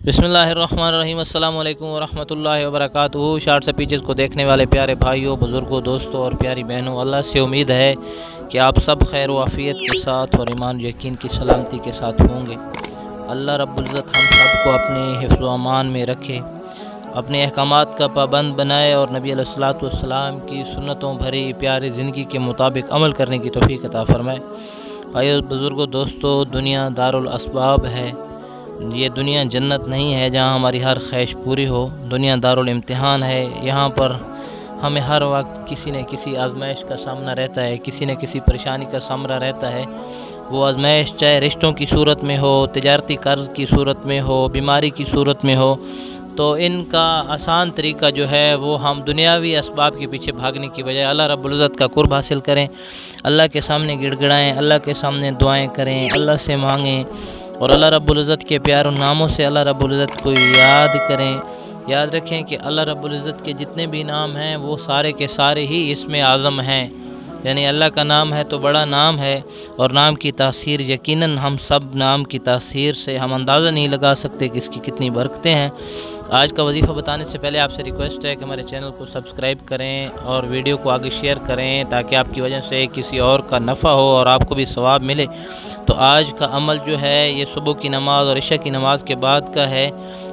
बिस्मिल्लाहिर्रहमानिर्रहीम। अस्सलाम वालेकुम वरहमतुल्लाहि वबरकातुहू। शार्ट्स पेजेस को देखने वाले प्यारे भाइयों, बुज़ुर्गों, दोस्तों और प्यारी बहनों, अल्लाह से उम्मीद है कि आप सब खैर व आफ़ियत के साथ और ईमान यकीन की सलामती के साथ होंगे। अल्लाह रब्बुल इज़्ज़त हम सब को अपने हिफ्ज़ व अमान में रखे, अपने अहकामात का पाबंद बनाए और नबी अलैहिस्सलातु वस्सलाम की सुन्नतों भरी प्यारी ज़िंदगी के मुताबिक अमल करने की तौफ़ीक़ अता फ़रमाए। भाइयों, बुज़ुर्गों, दोस्तों, दुनिया दारुल असबाब है। ये दुनिया जन्नत नहीं है जहाँ हमारी हर ख्वाहिश पूरी हो। दुनिया दारुल इम्तिहान है। यहाँ पर हमें हर वक्त किसी न किसी आजमाइश का सामना रहता है, किसी न किसी परेशानी का सामना रहता है। वो आजमाइश चाहे रिश्तों की सूरत में हो, तिजारती कर्ज की सूरत में हो, बीमारी की सूरत में हो, तो इनका आसान तरीका जो है वो हम दुनियावी असबाब के पीछे भागने की बजाय अल्लाह रब्बुल इज़्ज़त का कुर्ब हासिल करें, अल्लाह के सामने गिड़गिड़ाएँ, अल्लाह के सामने दुआएं करें, अल्लाह से मांगें और अल्लाह रब्बुल इज़्ज़त के प्यारे नामों से अल्लाह रब्बुल इज़्ज़त को याद करें। याद रखें कि अल्लाह रब्बुल इज़्ज़त के जितने भी नाम हैं वो सारे के सारे ही इसमें आज़म हैं। यानी अल्लाह का नाम है तो बड़ा नाम है और नाम की तासीर यकीनन हम सब नाम की तासीर से हम अंदाज़ा नहीं लगा सकते कि इसकी कितनी बरकतें हैं। आज का वजीफ़ा बताने से पहले आपसे रिक्वेस्ट है कि हमारे चैनल को सब्सक्राइब करें और वीडियो को आगे शेयर करें ताकि आपकी वजह से किसी और का नफ़ा हो और आपको भी सवाब मिले। तो आज का अमल जो है ये सुबह की नमाज़ और इशा की नमाज़ के बाद का है।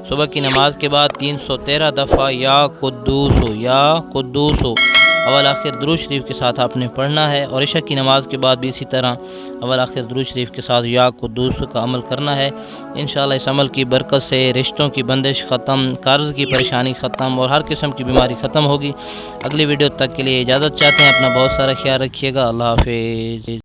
सुबह की नमाज़ के बाद 313 दफ़ा या कुद्दूस अवल आखिर दुरूद शरीफ के साथ आपने पढ़ना है और इशा की नमाज़ के बाद भी इसी तरह अवल आखिर दुरूद शरीफ के साथ या कुद्दूस का अमल करना है। इंशाअल्लाह इस अमल की बरकत से रिश्तों की बंदिश ख़त्म, कर्ज़ की परेशानी ख़त्म और हर किस्म की बीमारी ख़त्म होगी। अगली वीडियो तक के लिए इजाज़त चाहते हैं। अपना बहुत सारा ख्याल रखिएगा। अल्लाह हाफ़िज़।